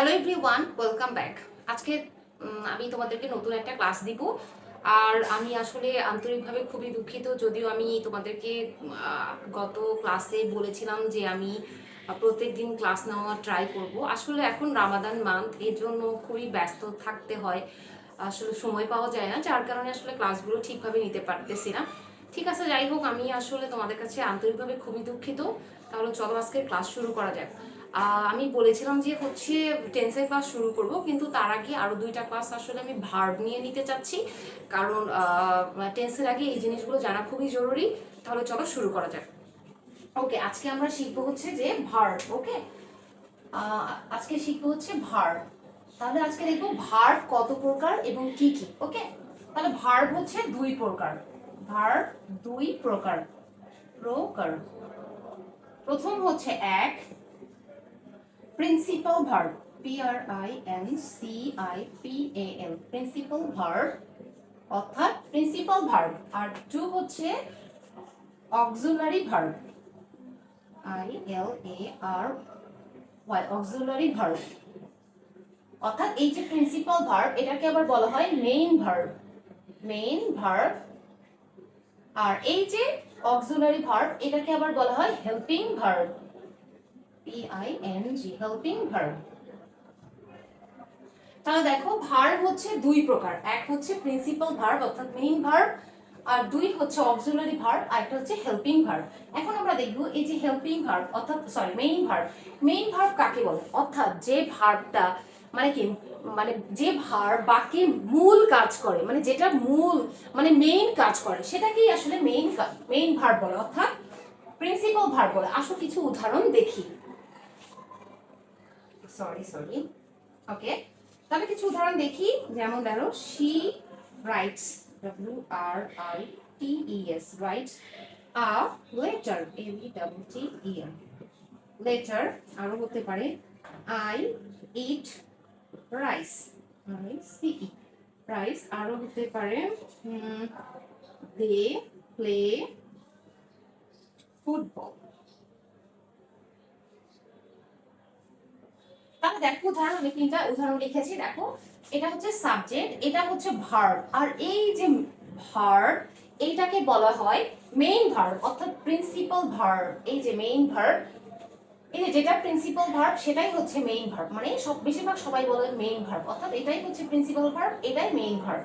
Hello everyone, welcome back. আজকে আমি তোমাদেরকে নতুন একটা ক্লাস দিব। আর আমি আসলে আন্তরিকভাবে খুবই দুঃখিত, যদিও আমি তোমাদেরকে গত ক্লাসে বলেছিলাম যে আমি প্রত্যেক দিন ক্লাস নেওয়ার ট্রাই করব। আসলে এখন রামাদান মান্থ, এর জন্য খুবই ব্যস্ত থাকতে হয়, আসলে সময় পাওয়া যায় না, যার কারণে আসলে ক্লাসগুলো ঠিকভাবে নিতে পারতেছি না। ঠিক আছে, যাই হোক, আমি আসলে তোমাদের কাছে আন্তরিকভাবে খুবই দুঃখিত। তাহলে চলো আজকে ক্লাস শুরু করা যাক। আমি বলেছিলাম যে হচ্ছে টেন্সের ক্লাস শুরু করব, কিন্তু তার আগে আরও দুইটা ক্লাস আসলে আমি ভার্ব নিয়ে নিতে চাচ্ছি, কারণ টেন্সের আগে এই জিনিসগুলো জানা খুবই জরুরি। তাহলে চলো শুরু করা যাক। ওকে, আজকে আমরা শিখবো হচ্ছে যে ভার্ব। ওকে, আজকে শিখবো হচ্ছে ভার্ব। তাহলে আজকে দেখবো ভার্ব কত প্রকার এবং কি কি। ওকে, তাহলে ভার্ব হচ্ছে দুই প্রকার। ভার্ব দুই প্রকার। প্রকার প্রথম হচ্ছে এক, principal verb, PRINCIPAL, principal verb অর্থাৎ প্রিন্সিপাল ভার্ব। আর টু হচ্ছে auxiliary verb, ILARY, auxiliary verb. অর্থাৎ এই যে প্রিন্সিপাল ভার্ব, এটাকে আবার বলা হয় মেইন ভার্ব, মেইন ভার্ব। আর এই যে অক্সিলারি ভার্ব, এটাকে আবার বলা হয় helping verb, PING, helping verb. তাহলে দেখো ভার্ব হচ্ছে দুই প্রকার, এক হচ্ছে প্রিন্সিপাল ভার্ব অর্থাৎ মেইন ভার্ব, আর দুই হচ্ছে অক্সিলারি ভার্ব, আর একটা হচ্ছে হেল্পিং ভার্ব। এখন আমরা দেখব এই যে হেল্পিং ভার্ব অর্থাৎ মেইন ভার্ব। মেইন ভার্ব কাকে বলে? অর্থাৎ যে ভার্বটা মানে কি, মানে যে ভার্ব বাক্যে মূল কাজ করে, মানে যেটা মূল মানে মেইন কাজ করে, সেটাকেই আসলে মেইন ভার্ব বলে, অর্থাৎ প্রিন্সিপাল ভার্ব বলে। আসো কিছু উদাহরণ দেখি। সরি, ওকে, তাহলে কিছু উদাহরণ দেখি। যেমন ধরো, she writes, WRITES, writes a letter, LETTER, letter। আরো হতে পারে I eat rice, RICE, rice। আরো হতে পারে they play football। তাহলে দেখো উদাহরণ, আমি তিনটা উদাহরণ লিখেছি। দেখো, এটা হচ্ছে সাবজেক্ট, এটা হচ্ছে ভার্ব, আর এই যে ভার্ব, এইটাকে বলা হয় মেইন ভার্ব অর্থাৎ প্রিন্সিপাল ভার্ব। এই যে মেইন ভার্ব, এই যে যেটা প্রিন্সিপাল ভার্ব সেটাই হচ্ছে মেইন ভার্ব। মানে বেশিরভাগ সবাই বলে মেইন ভার্ব, অর্থাৎ এটাই হচ্ছে প্রিন্সিপাল ভার্ব, এটাই মেইন ভার্ব।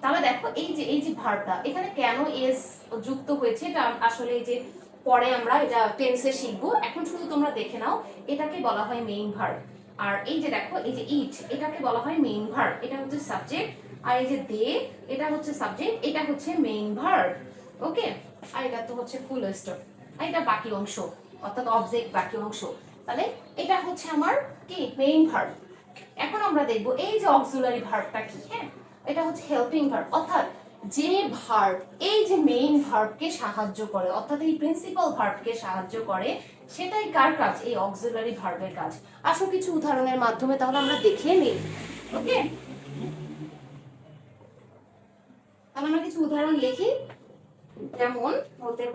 তাহলে দেখো এই যে ভার্বটা এখানে কেন এস যুক্ত হয়েছে, এটা আসলে এই যে পরে আমরা এটা টেন্সে শিখবো, এখন শুধু তোমরা দেখে নাও। এটাকে বলা হয় মেইন ভার্ব। আর এই যে দেখো, এই যে ইট, এটাকে বলা হয় মেইন ভার্ব, এটা হচ্ছে সাবজেক্ট। আর এই যে দে, এটা হচ্ছে সাবজেক্ট, এটা হচ্ছে মেইন ভার্ব। ওকে, আর এটা তো হচ্ছে ফুল স্টপ, আর এটা বাকি অংশ অর্থাৎ অবজেক্ট, বাকি অংশ। তাহলে এটা হচ্ছে আমার কি মেইন ভার্ব। এখন আমরা দেখব এই যে অক্সিলারি ভার্বটা কি। হ্যাঁ, এটা হচ্ছে হেল্পিং ভার্ব, অর্থাৎ যে ভার্ব এই যে মেইন ভার্বকে সাহায্য করে, অর্থাৎ এই প্রিন্সিপাল ভার্বকে সাহায্য করে, সেটাই কার কাজ? এই অক্সিলারি ভার্বের কাজ। আসো কিছু উদাহরণের মাধ্যমে তাহলে আমরা দেখে নিই। ওকে, তাহলে আমরা কিছু উদাহরণ লিখি। যেমন হতে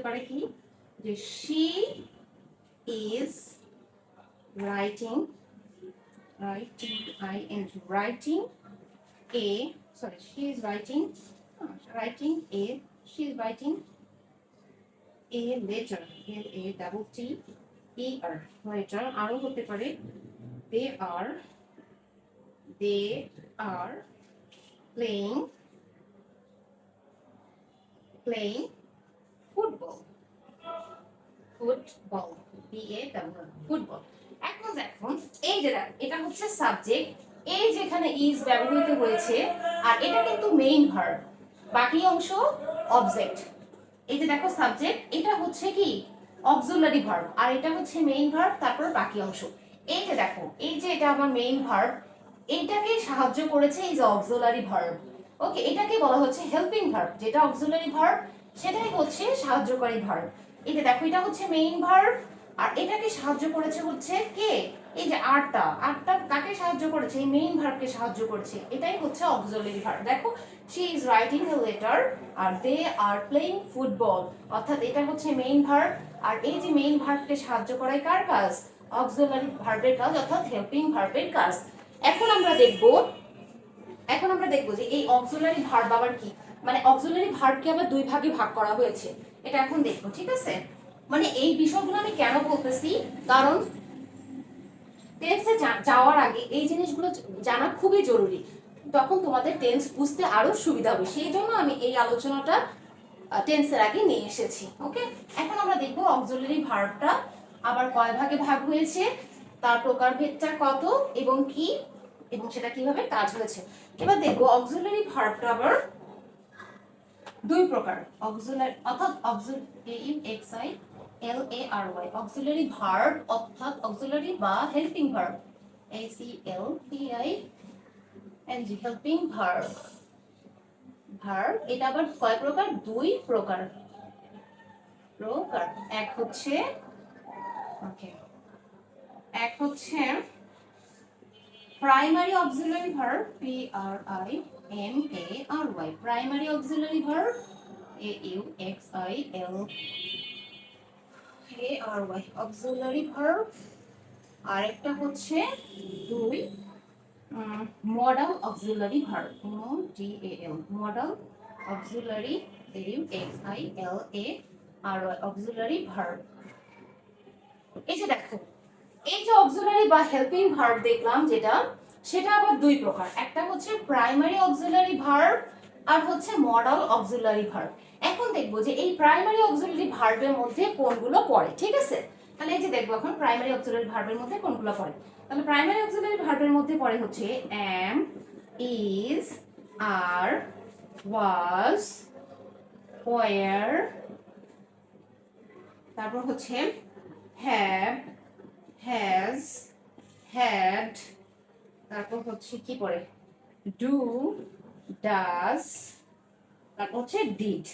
পারে কি যে she is writing, writing a, sorry, she is writing a, she is writing a letter, LATTER, letter। আরো হতে পারে they are playing football, football. এখন দেখো, এই যে এটা হচ্ছে সাবজেক্ট, এই যেখানে ইজ ব্যবহৃত হয়েছে, আর এটা কিন্তু মেইন ভার্ব, বাকি অংশ অবজেক্ট। এই যে দেখো সাবজেক্ট, এটা হচ্ছে কি অক্সিলারি ভার্ব, আর এটা হচ্ছে মেইন ভার্ব, তারপর বাকি অংশ। এই যে দেখো, এই যে এটা আমার মেইন ভার্ব, এইটাকে সাহায্য করেছে এই যে অক্সিলারি ভার্ব। ওকে, এটাকে বলা হচ্ছে হেল্পিং ভার্ব, যেটা অক্সিলারি ভার্ব সেটাই হচ্ছে সাহায্যকারী ভার্ব। এই যে দেখো, এটা হচ্ছে মেইন ভার্ব, আর এটাকে সাহায্য করেছে হচ্ছে কে? এই যে আরটা কাকে সাহায্য করেছে? এই মেইন ভার্বকে সাহায্য করেছে, এটাই হচ্ছে অক্সিলারি ভার্ব। দেখো, she is writing a letter আর they are playing football, অর্থাৎ এটা হচ্ছে মেইন ভার্ব, আর এই যে মেইন ভার্বকে সাহায্য করাই কার কাজ? অক্সিলারি ভার্বের কাজ অর্থাৎ হেল্পিং ভার্বের কাজ। এখন আমরা দেখব যে এই অক্সিলারি ভার্ব আবার কি, মানে অক্সিলারি ভার্বকে আবার দুই ভাগে ভাগ করা হয়েছে, এটা এখন দেখবো, ঠিক আছে? মানে এই বিষয়গুলো আমি কেন বলতেছি, কারণ টেন্সে যাওয়ার আগে এই জিনিসগুলো জানা খুবই জরুরি, তখন তোমাদের টেন্স বুঝতে আরো সুবিধা হবে, সেই জন্য আমি এই আলোচনাটা টেন্সের আগে নিয়ে এসেছি। ওকে, এখন আমরা দেখব অক্সিলারি ভার্বটা আবার কয় ভাগে ভাগ হয়েছে, তার প্রকারভেদটা কত এবং কি, এবং সেটা কিভাবে কাজ হয়েছে। এবার দেখবো অক্সিলারি ভার্বটা আবার দুই প্রকার, অক্সিলারি অর্থাৎ AUXILARY অক্সিলারি ভার্ব অর্থাৎ অক্সিলারি বা helping verb, ACLPING helping verb. এটা আবার কয় প্রকার, দুই প্রকার। এক হচ্ছে primary auxiliary verb, PRIMARY primary auxiliary verb, AUXILARY auxiliary verb. আরেকটা হচ্ছে দুই modal auxiliary verb, MODAL modal auxiliary, AUXILARY auxiliary verb. এই যে দেখো, এই যে অক্সিলারি বা হেল্পিং ভার্ব দেখলাম যেটা, সেটা আবার দুই প্রকার, একটা হচ্ছে প্রাইমারি অক্সিলারি ভার্ব আর হচ্ছে মডাল অক্সিলারি ভার্ব। এখন দেখবো যে এই প্রাইমারি অক্সিলারি ভার্বের মধ্যে কোনগুলো পড়ে, ঠিক আছে? তাহলে এই যে দেখবো এখন প্রাইমারি অক্সিলারি ভার্বের মধ্যে কোনগুলো পড়ে। তাহলে প্রাইমারি অক্সিলারি ভার্বের মধ্যে পড়ে হচ্ছে am, is, are, was, were, তারপর হচ্ছে have, has, had, তারপর হচ্ছে কি পড়ে do, does, তারপর হচ্ছে did।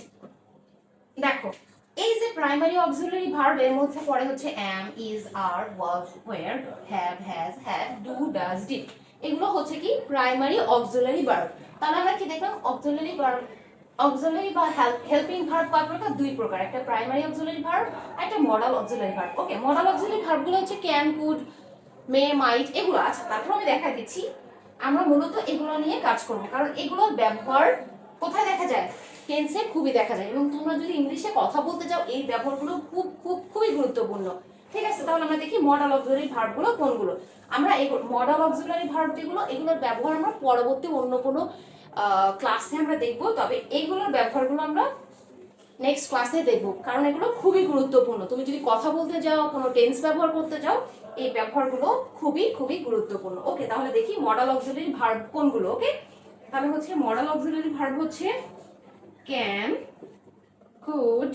দেখো, এই যে প্রাইমারি অক্সিলারি ভার্ব এর মধ্যে পড়ে হচ্ছে am, is, are, was, were, have, has, had, do, does, did। এগুলো হচ্ছে কি প্রাইমারি অক্সিলারি ভার্ব। তাহলে আমরা কি দেখলাম, অক্সিলারি ভার্ব, অক্সিলারি বা হেল্পিং ভার্ব কয় প্রকার, দুই প্রকার, একটা প্রাইমারি অক্সিলারি ভার্ব, একটা মডাল অক্সিলারি ভার্ব। ওকে, মডাল অক্সিলারি ভার্বগুলো হচ্ছে ক্যান, কুড, মে, মাইট, এগুলো আছে। তারপর আমি দেখা দিচ্ছি, আমরা মূলত এগুলো নিয়ে কাজ করব, কারণ এগুলোর ব্যবহার কোথায় দেখা যায়, টেন্সে খুবই দেখা যায়, এবং তোমরা যদি ইংলিশে কথা বলতে যাও এই ব্যবহারগুলো খুবই গুরুত্বপূর্ণ। ঠিক আছে, তাহলে আমরা দেখি মডাল অক্সিলারি ভার্বগুলো কোনগুলো। আমরা মডাল অক্সিলারি ভার্ব যেগুলো, এগুলোর ব্যবহার আমরা পরবর্তী অন্য কোনো ক্লাসে আমরা দেখব, তবে এগুলোর ব্যবহারগুলো আমরা নেক্সট ক্লাসে দেখব, কারণ এগুলো খুবই গুরুত্বপূর্ণ। তুমি যদি কথা বলতে যাও, কোনো টেন্স ব্যবহার করতে যাও, এই ব্যবহারগুলো খুবই গুরুত্বপূর্ণ। ওকে, তাহলে দেখি মডাল অক্সিলারি ভার্ব কোনগুলো। ওকে, তাহলে হচ্ছে মডাল অক্সিলারি ভার্ব হচ্ছে can, could,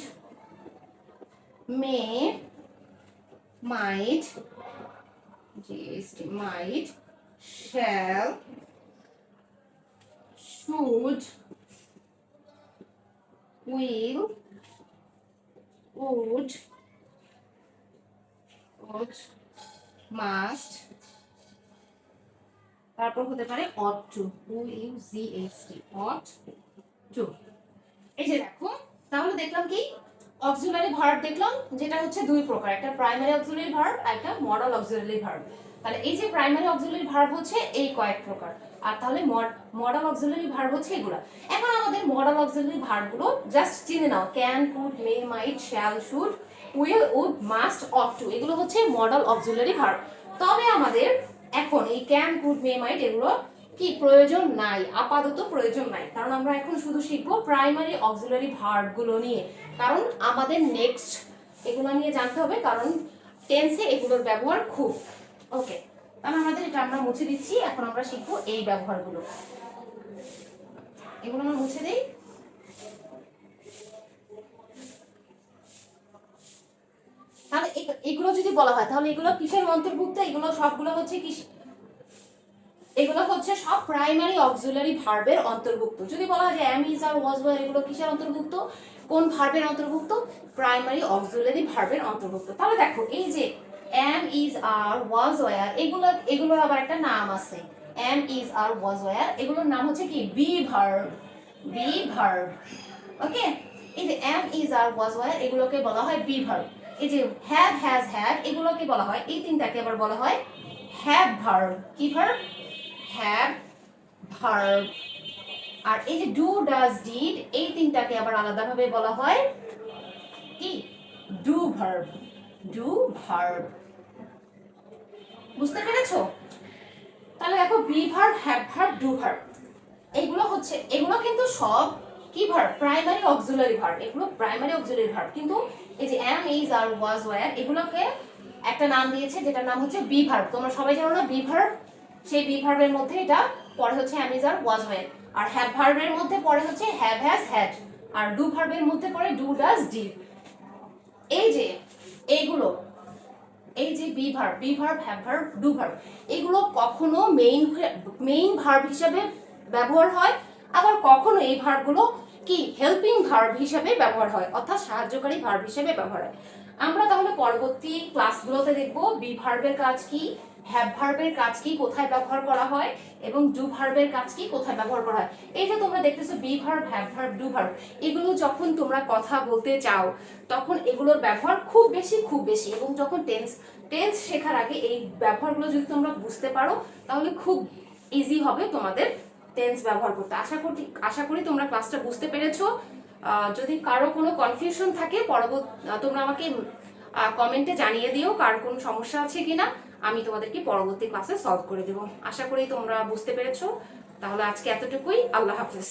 may, might, might, shall, should, will, would, must, তারপর হতে পারে ought to, ought to। এই যে দেখো, তাহলে দেখলাম কি অক্সিলারি ভার্ব দেখলাম, যেটা হচ্ছে দুই প্রকার, একটা প্রাইমারি অক্সিলারি ভার্ব আর একটা মডাল অক্সিলারি ভার্ব। তাহলে এই যে প্রাইমারি অক্সিলারি ভার্ব হচ্ছে এই কয়েক প্রকার, আর তাহলে মডাল অক্সিলারি ভার্ব হচ্ছে এগুলো। এখন আমাদের মডাল অক্সিলারি ভার্বগুলো জাস্ট চিনে নাও, can, could, may, might, shall, should, will, would, must, ought to, এগুলো হচ্ছে মডাল অক্সিলারি ভার্ব। তবে আমাদের এখন এই ক্যান, কুড, মে, মাইট এগুলো কি প্রয়োজন নাই, আপাতত প্রয়োজন নাই, কারণ আমরা এখন শুধু শিখবো প্রাইমারি অক্সিলারি ভার্বগুলো নিয়ে, কারণ আমাদের নেক্সট এগুলো নিয়ে জানতে হবে, কারণ টেন্সে এগুলোর ব্যবহার খুব। ওকে, তাহলে আমাদের এটা আমরা মুছে দিচ্ছি, এখন আমরা শিখবো এই ব্যবহারগুলো। এগুলো আমরা মুছে দেই। তাহলে এগুলো যদি বলা হয়, তাহলে এগুলো কিসের অন্তর্ভুক্ত, এগুলো সবগুলো হচ্ছে কি, এগুলো হচ্ছে সব প্রাইমারি অক্সিলারি ভার্বের অন্তর্ভুক্ত। যদি বলা হয় যে am, is, are, was, were, এগুলো কিসের অন্তর্ভুক্ত, কোন ভার্বের অন্তর্ভুক্ত, প্রাইমারি অক্সিলারি ভার্বের অন্তর্ভুক্ত। তাহলে দেখো, এই যে am, is, are, was, were, এগুলোর আবার একটা নাম আছে, am, is, are, was, were, এগুলোর নাম হচ্ছে কি বি ভার্ব, ওকে, এই যে am, is, are, was, were, এগুলোকে বলা হয় বি ভার্ব। এই যে হ্যাভ, হ্যাজ, হ্যাড এগুলোকে বলা হয়, এই তিনটাকে আবার বলা হয় হ্যাভ ভার্ব। কি ভার্ব? Have verb. আর এই যে ডু, ডাজ, ডিড এই তিনটাকে আবার আলাদাভাবে বলা হয় কি? Do verb. Do verb. বুঝতে পেরেছো? তাহলে দেখো be verb, have verb, do verb এগুলো কিন্তু সব কি ভার্ব? Primary auxiliary verb. এগুলো প্রাইমারি অক্সিলারি ভার্ব, কিন্তু এই যে অ্যাম, ইজ, আর, ওয়াজ, ওয়্যার এগুলোকে একটা নাম দিয়েছে যেটার নাম হচ্ছে বি ভার্ব। তোমরা সবাই জানো না বি ভার্ব? সেই বি ভার্বের মধ্যে এটা পরে হচ্ছে am, is, are, was, were. আর হ্যাভ ভার্বের মধ্যে পরে হচ্ছে হ্যাভ, হ্যাজ, হ্যাড। আর ডু ভার্বের মধ্যে পরে ডু, ডাজ, ডিড। এই যে এইগুলো, এই যে be verb, have verb, do verb এগুলো কখনো মেইন ভার্ব হিসেবে ব্যবহার হয়, আবার কখনো এই ভার্বগুলো কি হেল্পিং ভার্ব হিসেবে ব্যবহার হয়, অর্থাৎ সাহায্যকারী ভার্ব হিসেবে ব্যবহার হয়। আমরা তাহলে পরবর্তী ক্লাসগুলোতে দেখব বি ভার্বের কাজ কি, হ্যাভ ভার্বের কাজ কি, কোথায় ব্যবহার করা হয়, এবং ডু ভার্বের কাজ কি, কোথায় ব্যবহার করা হয়। এই যে তোমরা দেখতেছো be verb, have verb, do verb এগুলো যখন তোমরা কথা বলতে চাও তখন এগুলোর ব্যবহার খুব বেশি, এবং যখন টেন্স শেখার আগে এই ব্যবহারগুলো যদি তোমরা বুঝতে পারো তাহলে খুব ইজি হবে তোমাদের টেন্স ব্যবহার করতে। আশা করি তোমরা ক্লাসটা বুঝতে পেরেছো। যদি কারো কোনো কনফিউশন থাকে তোমরা আমাকে কমেন্টে জানিয়ে দিও কার কোনো সমস্যা আছে কিনা, আমি তোমাদেরকে পরবর্তী ক্লাসে সলভ করে দেবো। আশা করি তোমরা বুঝতে পেরেছো। তাহলে আজকে এতটুকুই। আল্লাহ হাফেজ।